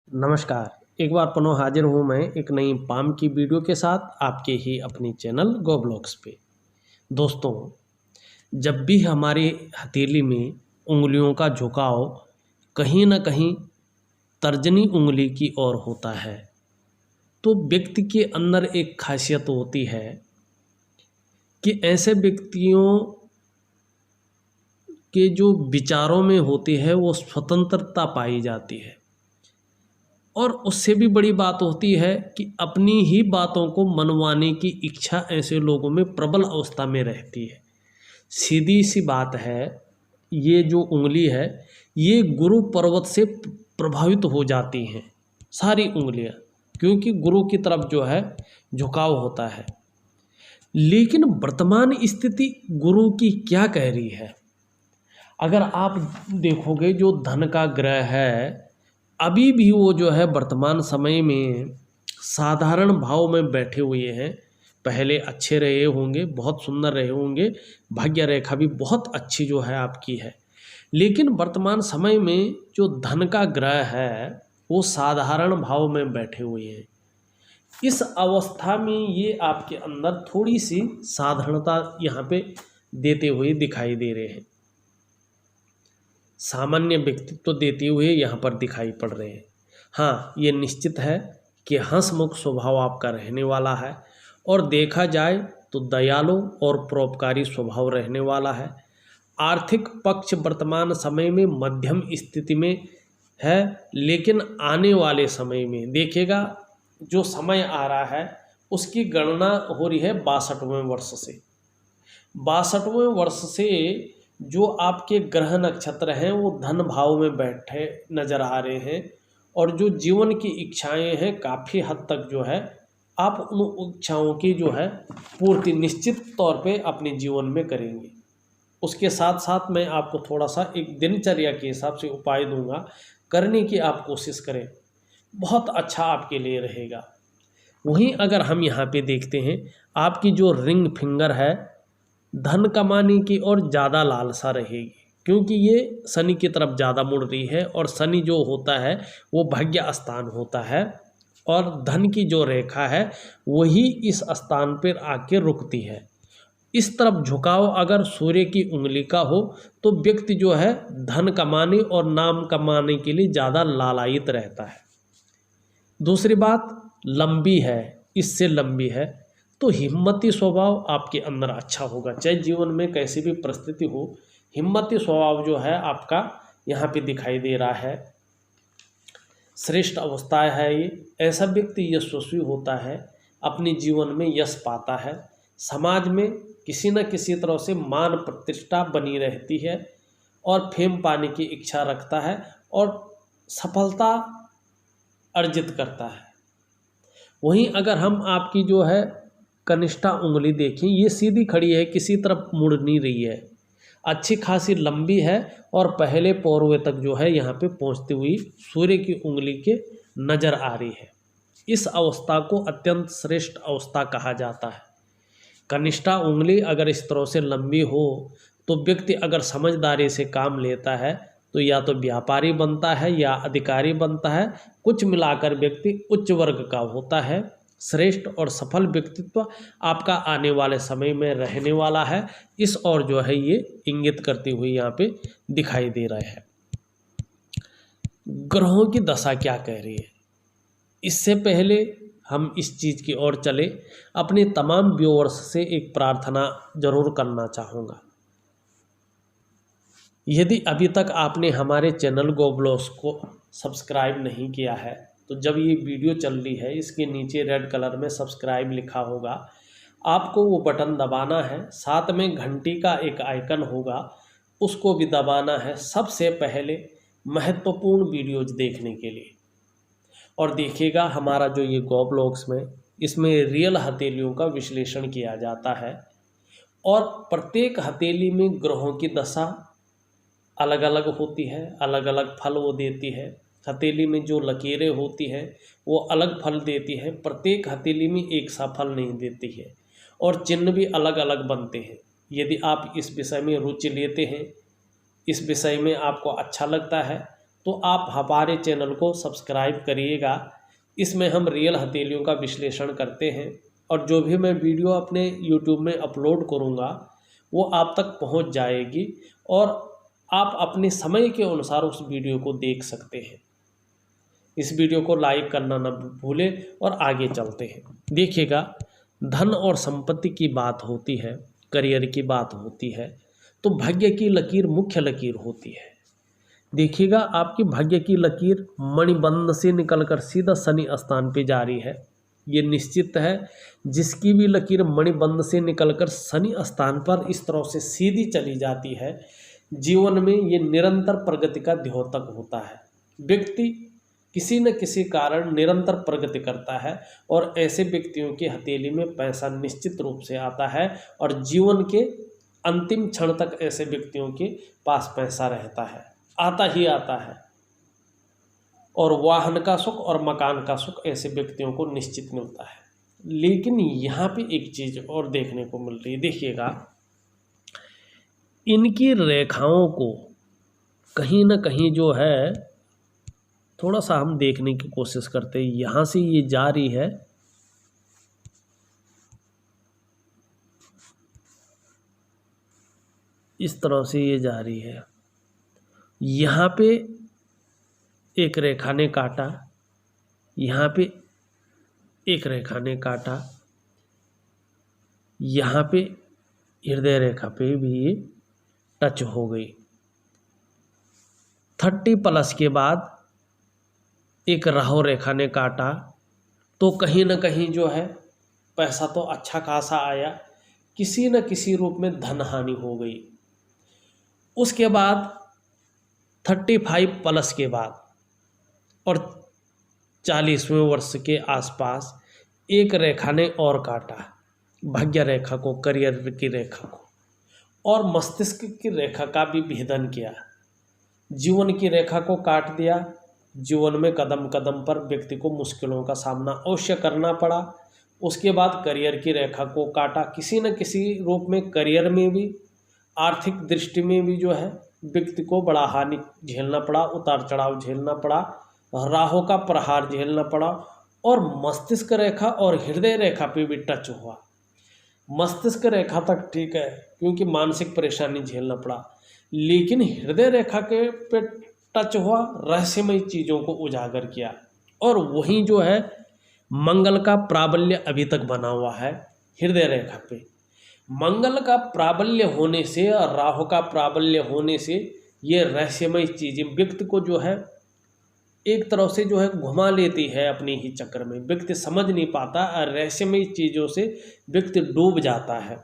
नमस्कार। एक बार पुनः हाजिर हूँ मैं एक नई पाम की वीडियो के साथ आपके ही अपनी चैनल गो ब्लॉग्स पे। दोस्तों, जब भी हमारी हथेली में उंगलियों का झुकाव कहीं न कहीं तर्जनी उंगली की ओर होता है, तो व्यक्ति के अंदर एक खासियत होती है कि ऐसे व्यक्तियों के जो विचारों में होती है वो स्वतंत्रता पाई जाती है। और उससे भी बड़ी बात होती है कि अपनी ही बातों को मनवाने की इच्छा ऐसे लोगों में प्रबल अवस्था में रहती है। सीधी सी बात है, ये जो उंगली है ये गुरु पर्वत से प्रभावित हो जाती हैं सारी उंगलियां, क्योंकि गुरु की तरफ जो है झुकाव होता है। लेकिन वर्तमान स्थिति गुरु की क्या कह रही है? अगर आप देखोगे जो धन का ग्रह है अभी भी वो जो है वर्तमान समय में साधारण भाव में बैठे हुए हैं। पहले अच्छे रहे होंगे, बहुत सुंदर रहे होंगे, भाग्य रेखा भी बहुत अच्छी जो है आपकी है, लेकिन वर्तमान समय में जो धन का ग्रह है वो साधारण भाव में बैठे हुए हैं। इस अवस्था में ये आपके अंदर थोड़ी सी साधारणता यहाँ पे देते हुए दिखाई दे रहे हैं, सामान्य व्यक्तित्व देते हुए यहाँ पर दिखाई पड़ रहे हैं। हाँ, ये निश्चित है कि हंसमुख स्वभाव आपका रहने वाला है और देखा जाए तो दयालु और परोपकारी स्वभाव रहने वाला है। आर्थिक पक्ष वर्तमान समय में मध्यम स्थिति में है, लेकिन आने वाले समय में देखिएगा जो समय आ रहा है उसकी गणना हो रही है 62वें वर्ष से। 62वें वर्ष से जो आपके ग्रह नक्षत्र हैं वो धन भाव में बैठे नजर आ रहे हैं और जो जीवन की इच्छाएं हैं काफ़ी हद तक जो है आप उन इच्छाओं की जो है पूर्ति निश्चित तौर पे अपने जीवन में करेंगे। उसके साथ साथ मैं आपको थोड़ा सा एक दिनचर्या के हिसाब से उपाय दूंगा, करने की आप कोशिश करें, बहुत अच्छा आपके लिए रहेगा। वहीं अगर हम यहाँ पे देखते हैं आपकी जो रिंग फिंगर है धन कमाने की ओर ज़्यादा लालसा रहेगी, क्योंकि ये शनि की तरफ ज़्यादा मुड़ रही है और शनि जो होता है वो भाग्य स्थान होता है और धन की जो रेखा है वही इस स्थान पर आके रुकती है। इस तरफ झुकाव अगर सूर्य की उंगली का हो तो व्यक्ति जो है धन कमाने और नाम कमाने के लिए ज़्यादा लालायित रहता है। दूसरी बात लंबी है, इससे लंबी है तो हिम्मती स्वभाव आपके अंदर अच्छा होगा, चाहे जीवन में कैसी भी परिस्थिति हो, हिम्मती स्वभाव जो है आपका यहाँ पे दिखाई दे रहा है। श्रेष्ठ अवस्था है ये। ऐसा व्यक्ति यशस्वी होता है, अपने जीवन में यश पाता है, समाज में किसी न किसी तरह से मान प्रतिष्ठा बनी रहती है और फेम पाने की इच्छा रखता है और सफलता अर्जित करता है। वहीं अगर हम आपकी जो है कनिष्ठा उंगली देखें, ये सीधी खड़ी है, किसी तरफ मुड़ नहीं रही है, अच्छी खासी लंबी है और पहले पौरवे तक जो है यहाँ पे पहुँचती हुई सूर्य की उंगली के नज़र आ रही है। इस अवस्था को अत्यंत श्रेष्ठ अवस्था कहा जाता है। कनिष्ठा उंगली अगर इस तरह से लंबी हो तो व्यक्ति अगर समझदारी से काम लेता है तो या तो व्यापारी बनता है या अधिकारी बनता है, कुछ मिलाकर व्यक्ति उच्च वर्ग का होता है। श्रेष्ठ और सफल व्यक्तित्व आपका आने वाले समय में रहने वाला है, इस और जो है ये इंगित करती हुई यहाँ पे दिखाई दे रहा है। ग्रहों की दशा क्या कह रही है, इससे पहले हम इस चीज़ की ओर चले, अपने तमाम व्यूअर्स से एक प्रार्थना जरूर करना चाहूँगा। यदि अभी तक आपने हमारे चैनल गो ब्लॉग्स को सब्सक्राइब नहीं किया है तो जब ये वीडियो चल रही है इसके नीचे रेड कलर में सब्सक्राइब लिखा होगा, आपको वो बटन दबाना है, साथ में घंटी का एक आइकन होगा उसको भी दबाना है सबसे पहले महत्वपूर्ण वीडियोज देखने के लिए। और देखिएगा हमारा जो ये गो ब्लॉग्स में इसमें रियल हथेलियों का विश्लेषण किया जाता है और प्रत्येक हथेली में ग्रहों की दशा अलग अलग होती है, अलग अलग फल वो देती है। हथेली में जो लकीरें होती हैं वो अलग फल देती है, प्रत्येक हथेली में एक सा फल नहीं देती है और चिन्ह भी अलग अलग बनते हैं। यदि आप इस विषय में रुचि लेते हैं, इस विषय में आपको अच्छा लगता है तो आप हमारे चैनल को सब्सक्राइब करिएगा। इसमें हम रियल हथेलियों का विश्लेषण करते हैं और जो भी मैं वीडियो अपने यूट्यूब में अपलोड करूँगा वो आप तक पहुँच जाएगी और आप अपने समय के अनुसार उस वीडियो को देख सकते हैं। इस वीडियो को लाइक करना न भूलें और आगे चलते हैं। देखिएगा, धन और संपत्ति की बात होती है, करियर की बात होती है, तो भाग्य की लकीर मुख्य लकीर होती है। देखिएगा, आपकी भाग्य की लकीर मणिबंध से निकलकर सीधा शनि स्थान पे जा रही है। ये निश्चित है, जिसकी भी लकीर मणिबंध से निकलकर शनि स्थान पर इस तरह से सीधी चली जाती है, जीवन में ये निरंतर प्रगति का द्योतक होता है। व्यक्ति किसी न किसी कारण निरंतर प्रगति करता है और ऐसे व्यक्तियों की हथेली में पैसा निश्चित रूप से आता है और जीवन के अंतिम क्षण तक ऐसे व्यक्तियों के पास पैसा रहता है, आता ही आता है। और वाहन का सुख और मकान का सुख ऐसे व्यक्तियों को निश्चित मिलता है। लेकिन यहाँ पे एक चीज़ और देखने को मिल रही है। देखिएगा, इनकी रेखाओं को कहीं ना कहीं जो है थोड़ा सा हम देखने की कोशिश करते हैं। यहाँ से ये जा रही है, इस तरह से ये जा रही है। यहाँ पे एक रेखा ने काटा, यहाँ पे एक रेखा ने काटा, यहाँ पे हृदय रेखा पे भी ये टच हो गई। 30+ के बाद एक राहु रेखा ने काटा, तो कहीं ना कहीं जो है पैसा तो अच्छा खासा आया, किसी न किसी रूप में धन हानि हो गई। उसके बाद 35+ के बाद और 40वें वर्ष के आसपास एक रेखा ने और काटा, भाग्य रेखा को, करियर की रेखा को, और मस्तिष्क की रेखा का भी भेदन किया। जीवन की रेखा को काट दिया। जीवन में कदम कदम पर व्यक्ति को मुश्किलों का सामना अवश्य करना पड़ा। उसके बाद करियर की रेखा को काटा, किसी न किसी रूप में करियर में भी, आर्थिक दृष्टि में भी जो है व्यक्ति को बड़ा हानि झेलना पड़ा, उतार चढ़ाव झेलना पड़ा, राहु का प्रहार झेलना पड़ा और मस्तिष्क रेखा और हृदय रेखा पे भी टच हुआ। मस्तिष्क रेखा तक ठीक है क्योंकि मानसिक परेशानी झेलना पड़ा, लेकिन हृदय रेखा के पे टच हुआ, रहस्यमय चीज़ों को उजागर किया। और वहीं जो है मंगल का प्राबल्य अभी तक बना हुआ है हृदय रेखा पे। मंगल का प्राबल्य होने से और राहु का प्राबल्य होने से ये रहस्यमय चीज़ें व्यक्ति को जो है एक तरह से जो है घुमा लेती है अपने ही चक्कर में। व्यक्ति समझ नहीं पाता और रहस्यमय चीज़ों से व्यक्ति डूब जाता है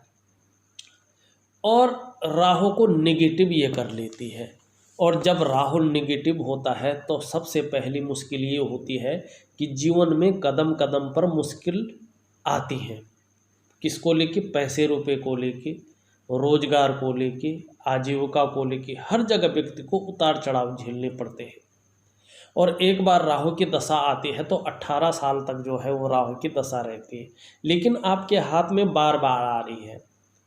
और राहु को नेगेटिव ये कर लेती है। और जब राहु नेगेटिव होता है तो सबसे पहली मुश्किल ये होती है कि जीवन में कदम कदम पर मुश्किल आती है। किसको लेके? पैसे रुपए को लेके, रोजगार को लेके, आजीविका को लेके, हर जगह व्यक्ति को उतार चढ़ाव झेलने पड़ते हैं। और एक बार राहु की दशा आती है तो 18 साल तक जो है वो राहु की दशा रहती है, लेकिन आपके हाथ में बार बार आ रही है।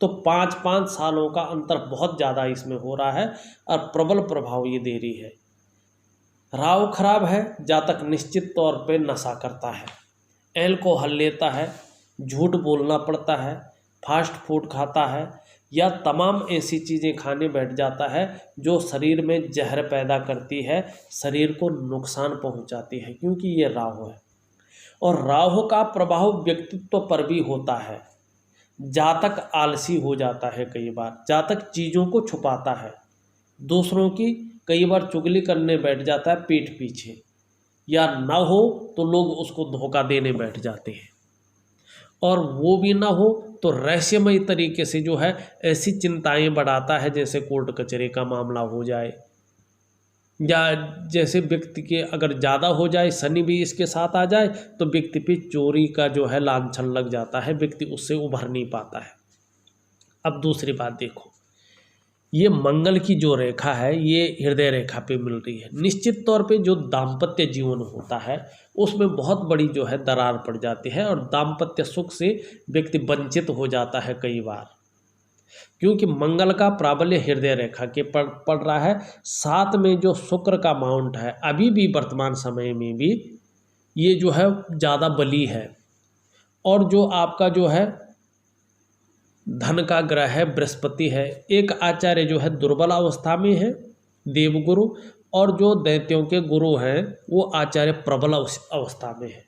तो 5-5 सालों का अंतर बहुत ज़्यादा इसमें हो रहा है और प्रबल प्रभाव ये दे रही है। राहु खराब है, जातक निश्चित तौर पे नशा करता है, एल्कोहल लेता है, झूठ बोलना पड़ता है, फास्ट फूड खाता है या तमाम ऐसी चीज़ें खाने बैठ जाता है जो शरीर में जहर पैदा करती है, शरीर को नुकसान पहुंचाती है, क्योंकि ये राहु है। और राहु का प्रभाव व्यक्तित्व पर भी होता है। जातक आलसी हो जाता है, कई बार जातक चीज़ों को छुपाता है, दूसरों की कई बार चुगली करने बैठ जाता है पीठ पीछे, या ना हो तो लोग उसको धोखा देने बैठ जाते हैं। और वो भी ना हो तो रहस्यमय तरीके से जो है ऐसी चिंताएं बढ़ाता है जैसे कोर्ट कचहरी का मामला हो जाए, या जैसे व्यक्ति के अगर ज़्यादा हो जाए, शनि भी इसके साथ आ जाए तो व्यक्ति पे चोरी का जो है लांछन लग जाता है, व्यक्ति उससे उभर नहीं पाता है। अब दूसरी बात देखो, ये मंगल की जो रेखा है ये हृदय रेखा पे मिल रही है। निश्चित तौर पे जो दाम्पत्य जीवन होता है उसमें बहुत बड़ी जो है दरार पड़ जाती है और दाम्पत्य सुख से व्यक्ति वंचित हो जाता है कई बार। क्योंकि मंगल का प्राबल्य हृदय रेखा के पड़ रहा है। साथ में जो शुक्र का माउंट है अभी भी वर्तमान समय में भी ये जो है ज़्यादा बली है। और जो आपका जो है धन का ग्रह है बृहस्पति है, एक आचार्य जो है दुर्बल अवस्था में है देवगुरु, और जो दैत्यों के गुरु हैं वो आचार्य प्रबल अवस्था में है।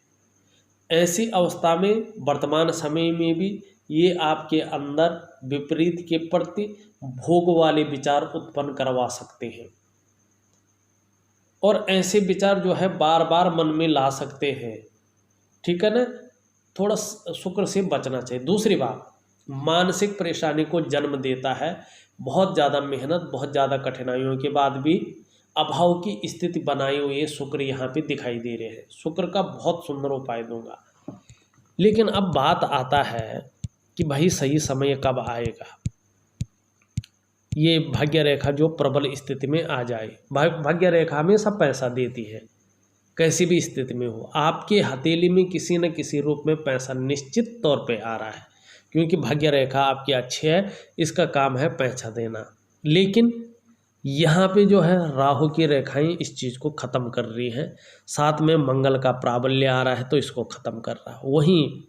ऐसी अवस्था में वर्तमान समय में भी ये आपके अंदर विपरीत के प्रति भोग वाले विचार उत्पन्न करवा सकते हैं, और ऐसे विचार जो है बार बार मन में ला सकते हैं। ठीक है ना, थोड़ा शुक्र से बचना चाहिए। दूसरी बात, मानसिक परेशानी को जन्म देता है। बहुत ज़्यादा मेहनत, बहुत ज़्यादा कठिनाइयों के बाद भी अभाव की स्थिति बनाए हुए शुक्र यहाँ पे दिखाई दे रहे हैं। शुक्र का बहुत सुंदर उपाय दूंगा, लेकिन अब बात आता है कि भाई सही समय कब आएगा। ये भाग्य रेखा जो प्रबल स्थिति में आ जाए, भाग्य रेखा हमेशा पैसा देती है, कैसी भी स्थिति में हो आपके हथेली में किसी न किसी रूप में पैसा निश्चित तौर पे आ रहा है, क्योंकि भाग्य रेखा आपकी अच्छी है, इसका काम है पैसा देना। लेकिन यहाँ पे जो है राहु की रेखाएं इस चीज़ को ख़त्म कर रही हैं, साथ में मंगल का प्राबल्य आ रहा है तो इसको ख़त्म कर रहा है। वहीं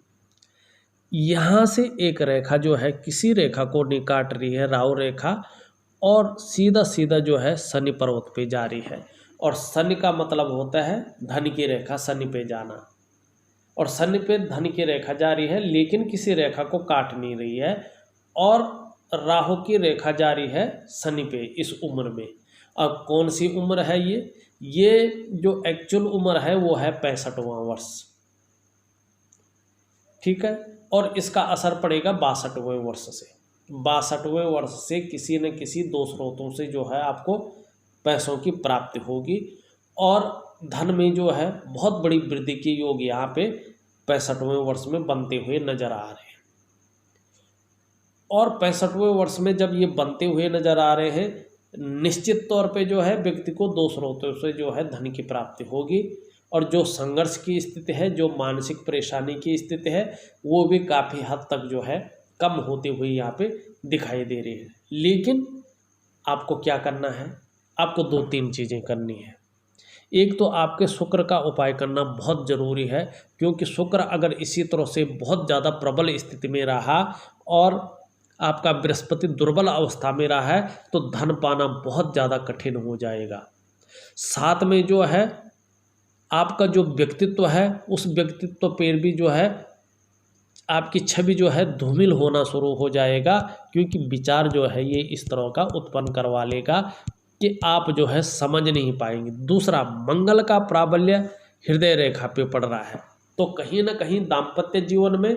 यहाँ से एक रेखा जो है किसी रेखा को नहीं काट रही है, राहु रेखा, और सीधा सीधा जो है शनि पर्वत पे जा रही है। और शनि का मतलब होता है धन की रेखा शनि पे जाना, और शनि पे धन की रेखा जा रही है लेकिन किसी रेखा को काट नहीं रही है। और राहु की रेखा जा रही है शनि पे इस उम्र में। अब कौन सी उम्र है ये जो एक्चुअल उम्र है वो है 65वां वर्ष। ठीक है, और इसका असर पड़ेगा 62वें वर्ष से। 62वें वर्ष से किसी न किसी दो स्रोतों से जो है आपको पैसों की प्राप्ति होगी, और धन में जो है बहुत बड़ी वृद्धि के योग यहाँ पे 65वें वर्ष में बनते हुए नजर आ रहे हैं। और 65वें वर्ष में जब ये बनते हुए नजर आ रहे हैं, निश्चित तौर पे जो है व्यक्ति को दो स्रोतों से जो है धन की प्राप्ति होगी, और जो संघर्ष की स्थिति है, जो मानसिक परेशानी की स्थिति है, वो भी काफ़ी हद तक जो है कम होते हुए यहाँ पे दिखाई दे रही है। लेकिन आपको क्या करना है, आपको 2-3 चीज़ें करनी है। एक तो आपके शुक्र का उपाय करना बहुत ज़रूरी है, क्योंकि शुक्र अगर इसी तरह से बहुत ज़्यादा प्रबल स्थिति में रहा और आपका बृहस्पति दुर्बल अवस्था में रहा है तो धन पाना बहुत ज़्यादा कठिन हो जाएगा। साथ में जो है आपका जो व्यक्तित्व है उस व्यक्तित्व पर भी जो है आपकी छवि जो है धूमिल होना शुरू हो जाएगा, क्योंकि विचार जो है ये इस तरह का उत्पन्न करवा लेगा कि आप जो है समझ नहीं पाएंगे। दूसरा, मंगल का प्राबल्य हृदय रेखा पे पड़ रहा है, तो कहीं ना कहीं दाम्पत्य जीवन में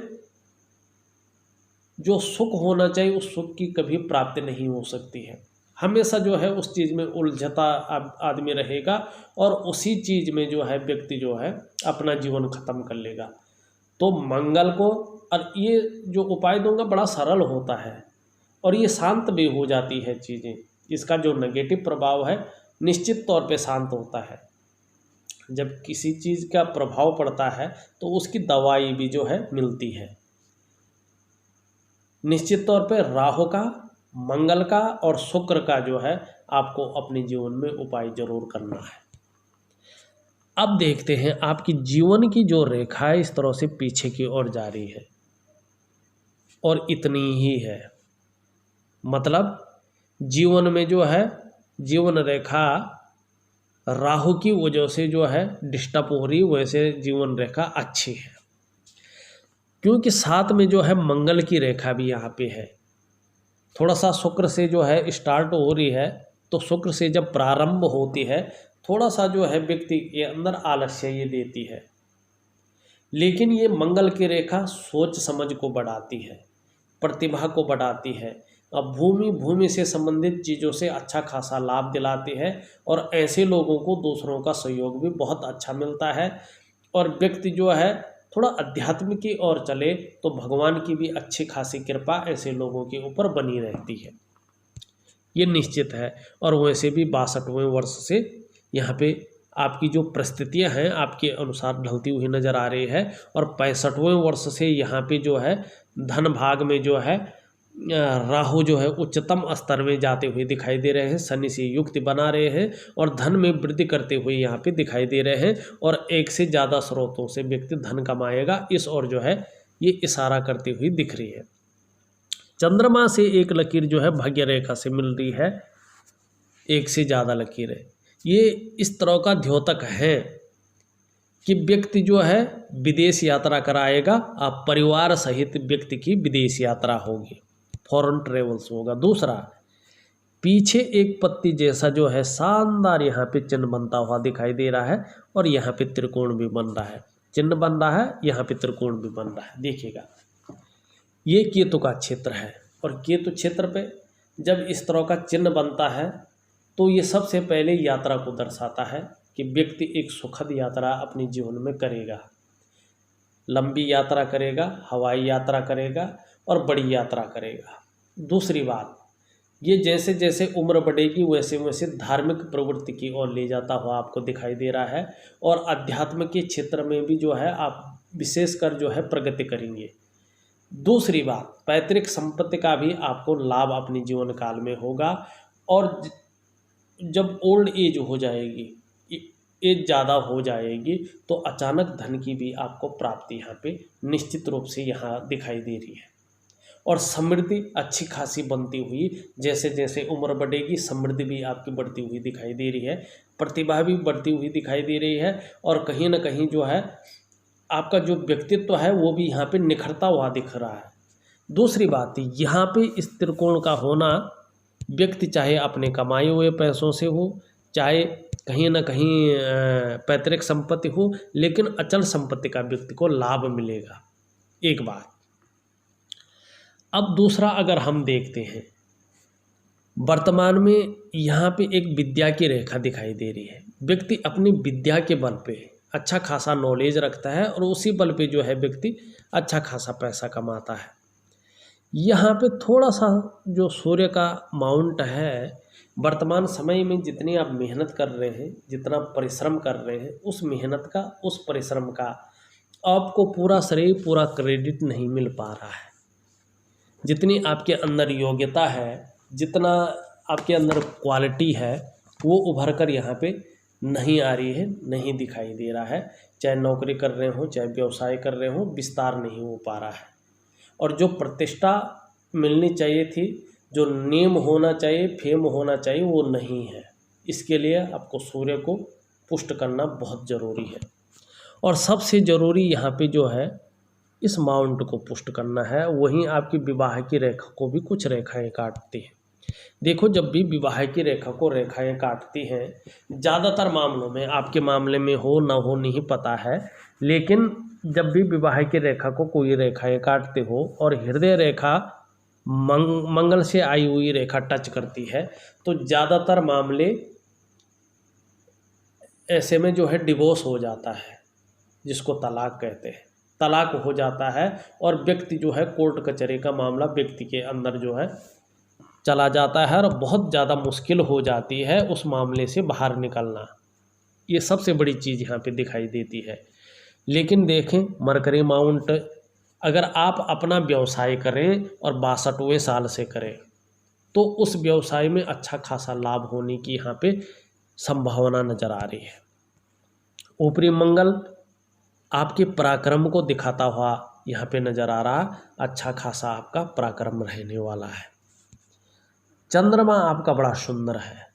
जो सुख होना चाहिए उस सुख की कभी प्राप्ति नहीं हो सकती है। हमेशा जो है उस चीज़ में उलझता आदमी रहेगा, और उसी चीज़ में जो है व्यक्ति जो है अपना जीवन खत्म कर लेगा। तो मंगल को, और ये जो उपाय दूंगा बड़ा सरल होता है और ये शांत भी हो जाती है चीज़ें। इसका जो नेगेटिव प्रभाव है निश्चित तौर पे शांत होता है। जब किसी चीज़ का प्रभाव पड़ता है तो उसकी दवाई भी जो है मिलती है। निश्चित तौर पे राहु का, मंगल का और शुक्र का जो है आपको अपने जीवन में उपाय जरूर करना है। अब देखते हैं आपकी जीवन की जो रेखा है इस तरह से पीछे की ओर जा रही है, और इतनी ही है। मतलब जीवन में जो है जीवन रेखा राहु की वजह से जो है डिस्टर्ब हो रही, वैसे जीवन रेखा अच्छी है, क्योंकि साथ में जो है मंगल की रेखा भी यहाँ पे है। थोड़ा सा शुक्र से जो है स्टार्ट हो रही है, तो शुक्र से जब प्रारंभ होती है थोड़ा सा जो है व्यक्ति के अंदर आलस्य ये देती है, लेकिन ये मंगल की रेखा सोच समझ को बढ़ाती है, प्रतिभा को बढ़ाती है, अब भूमि से संबंधित चीज़ों से अच्छा खासा लाभ दिलाती है, और ऐसे लोगों को दूसरों का सहयोग भी बहुत अच्छा मिलता है। और व्यक्ति जो है थोड़ा अध्यात्म की ओर चले तो भगवान की भी अच्छी खासी कृपा ऐसे लोगों के ऊपर बनी रहती है, ये निश्चित है। और वैसे भी 62वें वर्ष से यहाँ पे आपकी जो परिस्थितियाँ हैं आपके अनुसार ढलती हुई नज़र आ रही है, और 65वें वर्ष से यहाँ पे जो है धन भाग में जो है राहु जो है उच्चतम स्तर में जाते हुए दिखाई दे रहे हैं, शनि से युक्ति बना रहे हैं और धन में वृद्धि करते हुए यहाँ पे दिखाई दे रहे हैं और एक से ज़्यादा स्रोतों से व्यक्ति धन कमाएगा, इस ओर जो है ये इशारा करती हुई दिख रही है। चंद्रमा से एक लकीर जो है भाग्य रेखा से मिल रही है, एक से ज़्यादा लकीरें, ये इस तरह का द्योतक है कि व्यक्ति जो है विदेश यात्रा कराएगा, आप परिवार सहित व्यक्ति की विदेश यात्रा होगी, फॉरेन ट्रेवल्स होगा। दूसरा, पीछे एक पत्ती जैसा जो है शानदार यहाँ पे चिन्ह बनता हुआ दिखाई दे रहा है और यहाँ पे त्रिकोण भी बन रहा है, चिन्ह बन रहा है, यहाँ पे त्रिकोण भी बन रहा है। देखिएगा, ये केतु का क्षेत्र है और केतु क्षेत्र पे जब इस तरह का चिन्ह बनता है तो ये सबसे पहले यात्रा को दर्शाता है कि व्यक्ति एक सुखद यात्रा अपने जीवन में करेगा, लंबी यात्रा करेगा, हवाई यात्रा करेगा और बड़ी यात्रा करेगा। दूसरी बात, ये जैसे जैसे उम्र बढ़ेगी वैसे वैसे धार्मिक प्रवृत्ति की ओर ले जाता हुआ आपको दिखाई दे रहा है और अध्यात्म के क्षेत्र में भी जो है आप विशेषकर जो है प्रगति करेंगे। दूसरी बात, पैतृक संपत्ति का भी आपको लाभ अपने जीवन काल में होगा और जब ओल्ड एज हो जाएगी, एज ज़्यादा हो जाएगी तो अचानक धन की भी आपको प्राप्ति यहाँ पे निश्चित रूप से यहाँ दिखाई दे रही है और समृद्धि अच्छी खासी बनती हुई, जैसे जैसे उम्र बढ़ेगी समृद्धि भी आपकी बढ़ती हुई दिखाई दे रही है, प्रतिभा भी बढ़ती हुई दिखाई दे रही है और कहीं ना कहीं जो है आपका जो व्यक्तित्व है वो भी यहाँ पे निखरता हुआ दिख रहा है। दूसरी बात, यहाँ पे इस त्रिकोण का होना, व्यक्ति चाहे अपने कमाए हुए पैसों से हो, चाहे कहीं ना कहीं पैतृक संपत्ति हो, लेकिन अचल संपत्ति का व्यक्ति को लाभ मिलेगा, एक बात। अब दूसरा, अगर हम देखते हैं वर्तमान में यहाँ पे एक विद्या की रेखा दिखाई दे रही है, व्यक्ति अपनी विद्या के बल पे अच्छा खासा नॉलेज रखता है और उसी बल पे जो है व्यक्ति अच्छा खासा पैसा कमाता है। यहाँ पे थोड़ा सा जो सूर्य का माउंट है, वर्तमान समय में जितनी आप मेहनत कर रहे हैं, जितना परिश्रम कर रहे हैं, उस मेहनत का, उस परिश्रम का आपको पूरा श्रेय, पूरा क्रेडिट नहीं मिल पा रहा है। जितनी आपके अंदर योग्यता है, जितना आपके अंदर क्वालिटी है, वो उभर कर यहाँ पे नहीं आ रही है, नहीं दिखाई दे रहा है। चाहे नौकरी कर रहे हो, चाहे व्यवसाय कर रहे हो, विस्तार नहीं हो पा रहा है और जो प्रतिष्ठा मिलनी चाहिए थी, जो नेम होना चाहिए, फेम होना चाहिए, वो नहीं है। इसके लिए आपको सूर्य को पुष्ट करना बहुत ज़रूरी है और सबसे ज़रूरी यहाँ पे जो है इस माउंट को पुष्ट करना है। वहीं आपकी विवाह की रेखा को भी कुछ रेखाएं काटती हैं। देखो, जब भी विवाह की रेखा को रेखाएं काटती हैं, ज़्यादातर मामलों में, आपके मामले में हो ना हो नहीं पता है, लेकिन जब भी विवाह की रेखा को कोई रेखाएं काटते हो और हृदय रेखा मंगल से आई हुई रेखा टच करती है तो ज़्यादातर मामले ऐसे में जो है डिवोर्स हो जाता है, जिसको तलाक कहते हैं, तलाक हो जाता है और व्यक्ति जो है कोर्ट कचहरी का मामला व्यक्ति के अंदर जो है चला जाता है और बहुत ज़्यादा मुश्किल हो जाती है उस मामले से बाहर निकलना। ये सबसे बड़ी चीज़ यहाँ पे दिखाई देती है। लेकिन देखें, मरकरी माउंट अगर आप अपना व्यवसाय करें और 62वें साल से करें तो उस व्यवसाय में अच्छा खासा लाभ होने की यहाँ पे संभावना नज़र आ रही है। ऊपरी मंगल आपके पराक्रम को दिखाता हुआ यहाँ पे नज़र आ रहा, अच्छा खासा आपका पराक्रम रहने वाला है। चंद्रमा आपका बड़ा सुंदर है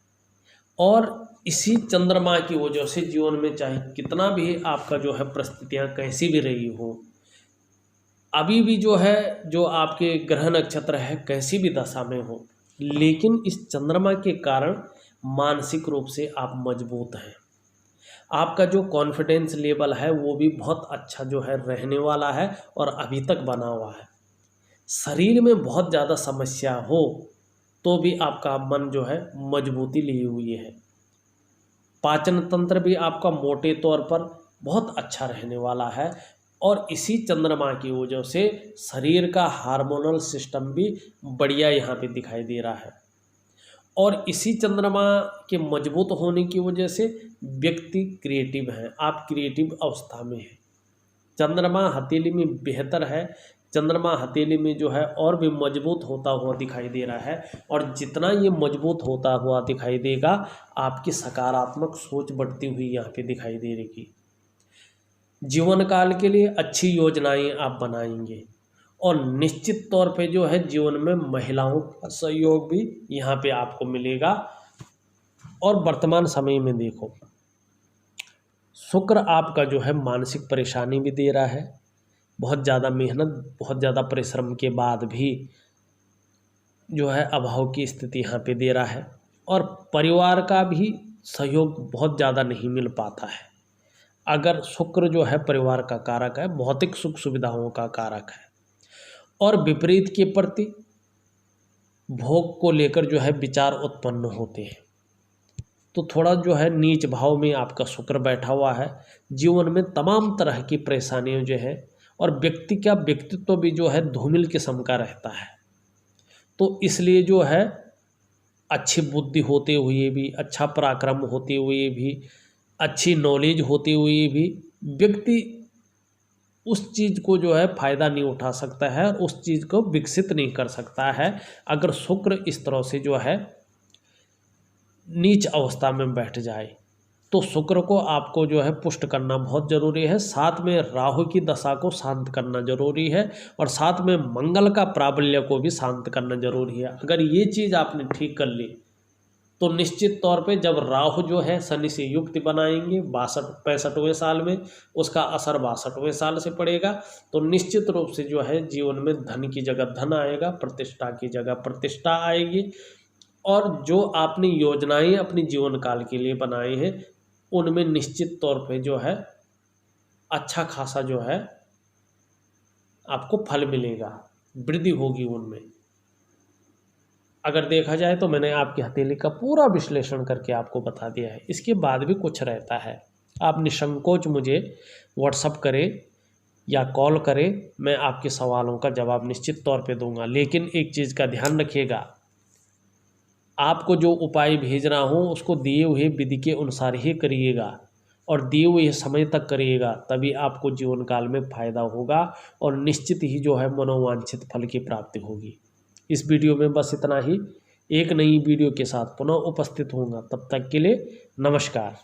और इसी चंद्रमा की वजह से जीवन में चाहे कितना भी आपका जो है परिस्थितियाँ कैसी भी रही हो, अभी भी जो है जो आपके ग्रह नक्षत्र है कैसी भी दशा में हो, लेकिन इस चंद्रमा के कारण मानसिक रूप से आप मजबूत हैं। आपका जो कॉन्फिडेंस लेवल है वो भी बहुत अच्छा जो है रहने वाला है और अभी तक बना हुआ है। शरीर में बहुत ज़्यादा समस्या हो तो भी आपका मन जो है मजबूती ली हुई है। पाचन तंत्र भी आपका मोटे तौर पर बहुत अच्छा रहने वाला है और इसी चंद्रमा की वजह से शरीर का हार्मोनल सिस्टम भी बढ़िया यहाँ पे दिखाई दे रहा है और इसी चंद्रमा के मजबूत होने की वजह से व्यक्ति क्रिएटिव है, आप क्रिएटिव अवस्था में हैं। चंद्रमा हथेली में बेहतर है चंद्रमा हथेली में जो है और भी मजबूत होता हुआ दिखाई दे रहा है, और जितना ये मजबूत होता हुआ दिखाई देगा आपकी सकारात्मक सोच बढ़ती हुई यहाँ पे दिखाई दे रही। जीवन काल के लिए अच्छी योजनाएं आप बनाएंगे, और निश्चित तौर पे जो है जीवन में महिलाओं का सहयोग भी यहाँ पे आपको मिलेगा। और वर्तमान समय में देखो, शुक्र आपका जो है मानसिक परेशानी भी दे रहा है, बहुत ज़्यादा मेहनत, बहुत ज़्यादा परिश्रम के बाद भी जो है अभाव की स्थिति यहाँ पे दे रहा है, और परिवार का भी सहयोग बहुत ज़्यादा नहीं मिल पाता है। अगर शुक्र जो है परिवार का कारक है, भौतिक सुख सुविधाओं का कारक है, और विपरीत के प्रति भोग को लेकर जो है विचार उत्पन्न होते हैं, तो थोड़ा जो है नीच भाव में आपका शुक्र बैठा हुआ है। जीवन में तमाम तरह की परेशानियां जो है, और व्यक्ति का व्यक्तित्व भी जो है धूमिल किस्म का रहता है। तो इसलिए जो है अच्छी बुद्धि होते हुए भी, अच्छा पराक्रम होते हुए भी, अच्छी नॉलेज होते हुए भी व्यक्ति उस चीज़ को जो है फ़ायदा नहीं उठा सकता है, और उस चीज़ को विकसित नहीं कर सकता है अगर शुक्र इस तरह से जो है नीच अवस्था में बैठ जाए। तो शुक्र को आपको जो है पुष्ट करना बहुत ज़रूरी है। साथ में राहु की दशा को शांत करना जरूरी है, और साथ में मंगल का प्राबल्य को भी शांत करना जरूरी है। अगर ये चीज़ आपने ठीक कर ली तो निश्चित तौर पे जब राहु जो है शनि से युक्त बनाएंगे 65वें साल में, उसका असर 62वें साल से पड़ेगा, तो निश्चित रूप से जो है जीवन में धन की जगह धन आएगा, प्रतिष्ठा की जगह प्रतिष्ठा आएगी, और जो आपने योजनाएं अपनी जीवन काल के लिए बनाए हैं उनमें निश्चित तौर पे जो है अच्छा खासा जो है आपको फल मिलेगा, वृद्धि होगी उनमें। अगर देखा जाए तो मैंने आपकी हथेली का पूरा विश्लेषण करके आपको बता दिया है। इसके बाद भी कुछ रहता है, आप निसंकोच मुझे व्हाट्सअप करें या कॉल करें, मैं आपके सवालों का जवाब निश्चित तौर पे दूंगा। लेकिन एक चीज़ का ध्यान रखिएगा, आपको जो उपाय भेज रहा हूँ उसको दिए हुए विधि के अनुसार ही करिएगा, और दिए हुए समय तक करिएगा, तभी आपको जीवन काल में फ़ायदा होगा, और निश्चित ही जो है मनोवांछित फल की प्राप्ति होगी। इस वीडियो में बस इतना ही। एक नई वीडियो के साथ पुनः उपस्थित होऊंगा, तब तक के लिए नमस्कार।